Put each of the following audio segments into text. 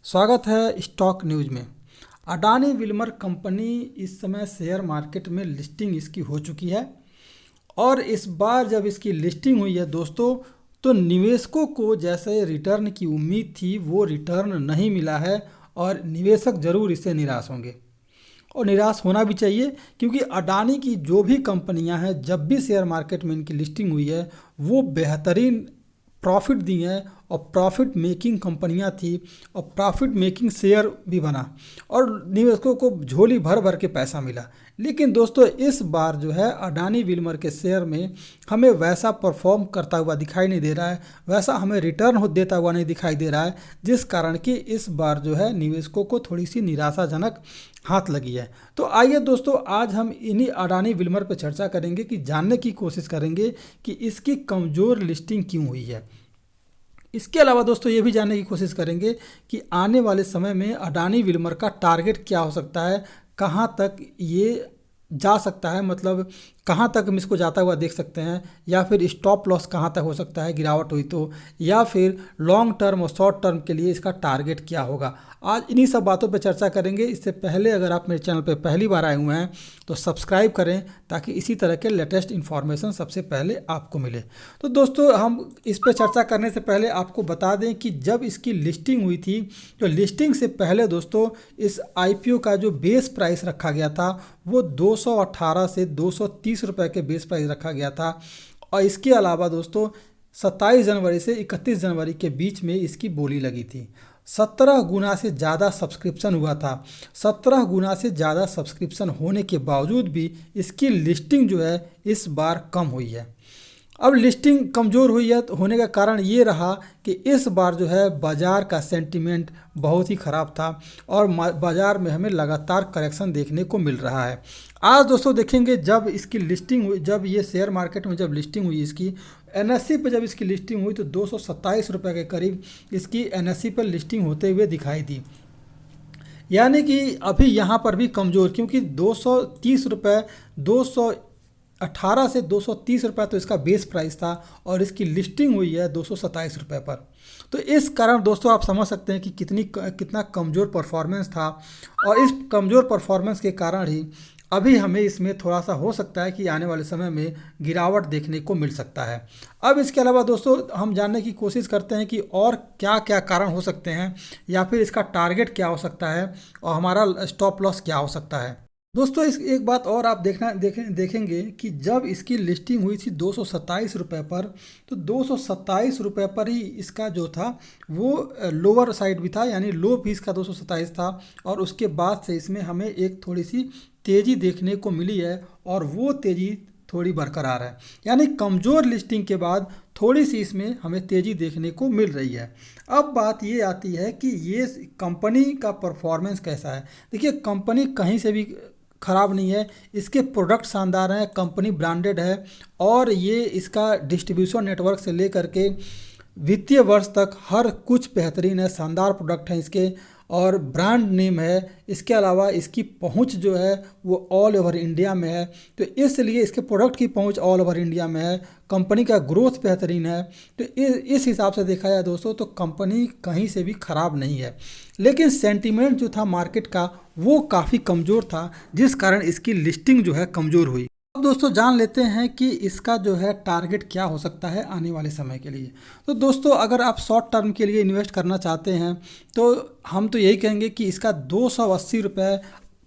स्वागत है stock news में। अडानी विल्मर कंपनी इस समय शेयर मार्केट में लिस्टिंग इसकी हो चुकी है और इस बार जब इसकी लिस्टिंग हुई है दोस्तों, तो निवेशकों को जैसे रिटर्न की उम्मीद थी वो रिटर्न नहीं मिला है और निवेशक ज़रूर इससे निराश होंगे और निराश होना भी चाहिए, क्योंकि अडानी की जो भी कंपनियां हैं जब भी शेयर मार्केट में इनकी लिस्टिंग हुई है वो बेहतरीन प्रॉफिट दी हैं और प्रॉफिट मेकिंग कंपनियां थी और प्रॉफिट मेकिंग शेयर भी बना और निवेशकों को झोली भर भर के पैसा मिला। लेकिन दोस्तों इस बार जो है अडानी विल्मर के शेयर में हमें वैसा परफॉर्म करता हुआ दिखाई नहीं दे रहा है, वैसा हमें रिटर्न हो देता हुआ नहीं दिखाई दे रहा है, जिस कारण कि इस बार जो है निवेशकों को थोड़ी सी निराशाजनक हाथ लगी है। तो आइए दोस्तों आज हम इन्हीं अडानी विल्मर पर चर्चा करेंगे कि जानने की कोशिश करेंगे कि इसकी कमज़ोर लिस्टिंग क्यों हुई है। इसके अलावा दोस्तों ये भी जानने की कोशिश करेंगे कि आने वाले समय में अडानी विल्मर का टारगेट क्या हो सकता है, कहाँ तक ये जा सकता है, मतलब कहाँ तक हम इसको जाता हुआ देख सकते हैं, या फिर स्टॉप लॉस कहाँ तक हो सकता है गिरावट हुई तो, या फिर लॉन्ग टर्म और शॉर्ट टर्म के लिए इसका टारगेट क्या होगा। आज इन्हीं सब बातों पर चर्चा करेंगे। इससे पहले अगर आप मेरे चैनल पर पहली बार आए हुए हैं तो सब्सक्राइब करें ताकि इसी तरह के लेटेस्ट इन्फॉर्मेशन सबसे पहले आपको मिले। तो दोस्तों हम इस पर चर्चा करने से पहले आपको बता दें कि जब इसकी लिस्टिंग हुई थी तो लिस्टिंग से पहले दोस्तों इस आईपीओ का जो बेस प्राइस रखा गया था वो 218 से 230 रुपए के बेस प्राइस रखा गया था। और इसके अलावा दोस्तों 27 जनवरी से 31 जनवरी के बीच में इसकी बोली लगी थी। 17 गुना से ज़्यादा सब्सक्रिप्शन हुआ था। 17 गुना से ज़्यादा सब्सक्रिप्शन होने के बावजूद भी इसकी लिस्टिंग जो है इस बार कम हुई है। अब लिस्टिंग कमज़ोर हुई है तो होने का कारण ये रहा कि इस बार जो है बाज़ार का सेंटीमेंट बहुत ही ख़राब था और बाज़ार में हमें लगातार करेक्शन देखने को मिल रहा है। आज दोस्तों देखेंगे जब इसकी लिस्टिंग हुई, जब ये शेयर मार्केट में जब लिस्टिंग हुई इसकी एनएससी पे जब इसकी लिस्टिंग हुई तो 227 रुपये के करीब इसकी एनएससी पर लिस्टिंग होते हुए दिखाई दी। यानी कि अभी यहाँ पर भी कमज़ोर, क्योंकि 230 रुपये 218 से 230 रुपये तो इसका बेस प्राइस था और इसकी लिस्टिंग हुई है 227 रुपये पर। तो इस कारण दोस्तों आप समझ सकते हैं कि कितना कमज़ोर परफॉर्मेंस था और इस कमज़ोर परफॉर्मेंस के कारण ही अभी हमें इसमें थोड़ा सा हो सकता है कि आने वाले समय में गिरावट देखने को मिल सकता है। अब इसके अलावा दोस्तों हम जानने की कोशिश करते हैं कि और क्या क्या कारण हो सकते हैं या फिर इसका टारगेट क्या हो सकता है और हमारा स्टॉप लॉस क्या हो सकता है। दोस्तों इस एक बात और आप देखेंगे कि जब इसकी लिस्टिंग हुई थी 227 रुपये पर, तो 227 रुपये पर ही इसका जो था वो लोअर साइड भी था, यानी लो भी इसका 227 था और उसके बाद से इसमें हमें एक थोड़ी सी तेज़ी देखने को मिली है और वो तेज़ी थोड़ी बरकरार है। यानी कमज़ोर लिस्टिंग के बाद थोड़ी सी इसमें हमें तेज़ी देखने को मिल रही है। अब बात ये आती है कि ये कंपनी का परफॉर्मेंस कैसा है। देखिए कंपनी कहीं से भी ख़राब नहीं है, इसके प्रोडक्ट शानदार हैं, कंपनी ब्रांडेड है और ये इसका डिस्ट्रीब्यूशन नेटवर्क से लेकर के वित्तीय वर्ष तक हर कुछ बेहतरीन है, शानदार प्रोडक्ट हैं इसके और ब्रांड नेम है। इसके अलावा इसकी पहुंच जो है वो ऑल ओवर इंडिया में है, तो इसलिए इसके प्रोडक्ट की पहुंच ऑल ओवर इंडिया में है। कंपनी का ग्रोथ बेहतरीन है, तो इस हिसाब से देखा जाए दोस्तों तो कंपनी कहीं से भी ख़राब नहीं है। लेकिन सेंटीमेंट जो था मार्केट का वो काफ़ी कमज़ोर था, जिस कारण इसकी लिस्टिंग जो है कमज़ोर हुई। अब दोस्तों जान लेते हैं कि इसका जो है टारगेट क्या हो सकता है आने वाले समय के लिए। तो दोस्तों अगर आप शॉर्ट टर्म के लिए इन्वेस्ट करना चाहते हैं तो हम तो यही कहेंगे कि इसका 280 रुपये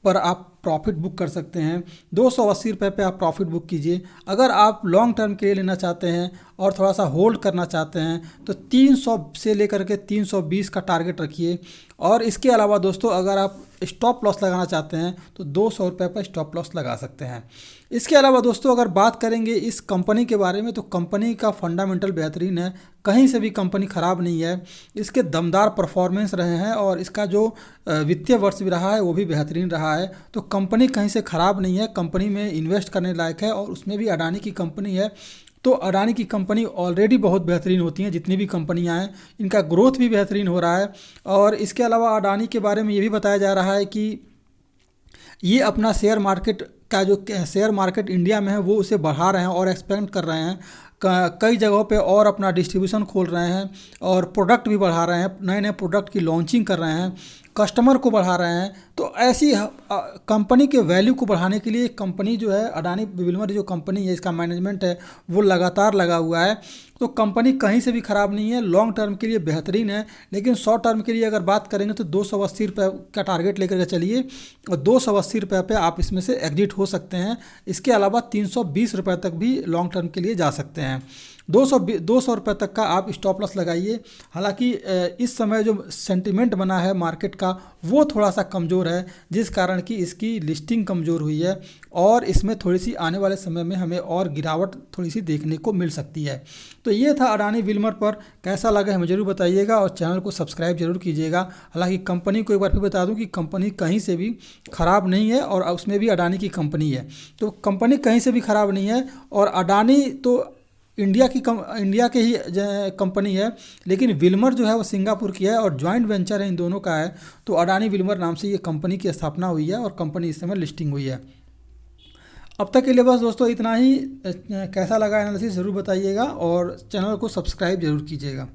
पर आप प्रॉफिट बुक कर सकते हैं। 280 रुपये पे आप प्रॉफिट बुक कीजिए। अगर आप लॉन्ग टर्म के लिए लेना चाहते हैं और थोड़ा सा होल्ड करना चाहते हैं तो 300 से लेकर के 320 का टारगेट रखिए। और इसके अलावा दोस्तों अगर आप स्टॉप लॉस लगाना चाहते हैं तो 200 रुपये पर स्टॉप लॉस लगा सकते हैं। इसके अलावा दोस्तों अगर बात करेंगे इस कंपनी के बारे में तो कंपनी का फंडामेंटल बेहतरीन है, कहीं से भी कंपनी ख़राब नहीं है। इसके दमदार परफॉर्मेंस रहे हैं और इसका जो वित्तीय वर्ष भी रहा है वो भी बेहतरीन रहा है। तो कंपनी कहीं से ख़राब नहीं है, कंपनी में इन्वेस्ट करने लायक है और उसमें भी अडानी की कंपनी है। तो अडानी की कंपनी ऑलरेडी बहुत बेहतरीन होती हैं, जितनी भी कंपनियां हैं इनका ग्रोथ भी बेहतरीन हो रहा है। और इसके अलावा अडानी के बारे में ये भी बताया जा रहा है कि ये अपना शेयर मार्केट का जो शेयर मार्केट इंडिया में है वो उसे बढ़ा रहे हैं और एक्सपेंड कर रहे हैं। कई जगहों पे और अपना डिस्ट्रीब्यूशन खोल रहे हैं और प्रोडक्ट भी बढ़ा रहे हैं, नए नए प्रोडक्ट की लॉन्चिंग कर रहे हैं, कस्टमर को बढ़ा रहे हैं। तो ऐसी कंपनी के वैल्यू को बढ़ाने के लिए कंपनी जो है अडानी विल्मर जो कंपनी है, इसका मैनेजमेंट है वो लगातार लगा हुआ है। तो कंपनी कहीं से भी ख़राब नहीं है, लॉन्ग टर्म के लिए बेहतरीन है। लेकिन शॉर्ट टर्म के लिए अगर बात करेंगे तो 280 रुपये का टारगेट लेकर के चलिए और 280 रुपये पे आप इसमें से एग्जिट हो सकते हैं। इसके अलावा 320 रुपये तक भी लॉन्ग टर्म के लिए जा सकते हैं। 200 रुपये तक का आप स्टॉप लॉस लगाइए। हालांकि इस समय जो सेंटिमेंट बना है मार्केट का वो थोड़ा सा कमज़ोर है, जिस कारण कि इसकी लिस्टिंग कमज़ोर हुई है और इसमें थोड़ी सी आने वाले समय में हमें और गिरावट थोड़ी सी देखने को मिल सकती है। तो ये था अडानी विल्मर पर, कैसा लगा हमें ज़रूर बताइएगा और चैनल को सब्सक्राइब जरूर कीजिएगा। हालांकि कंपनी को एक बार फिर बता दूं कि कंपनी कहीं से भी ख़राब नहीं है और उसमें भी अडानी की कंपनी है, तो कंपनी कहीं से भी ख़राब नहीं है। और अडानी तो इंडिया के ही कंपनी है, लेकिन विल्मर जो है वो सिंगापुर की है और जॉइंट वेंचर है इन दोनों का है। तो अडानी विल्मर नाम से ये कंपनी की स्थापना हुई है और कंपनी इस समय लिस्टिंग हुई है। अब तक के लिए बस दोस्तों इतना ही। कैसा लगा एनालिसिस ज़रूर बताइएगा और चैनल को सब्सक्राइब जरूर कीजिएगा।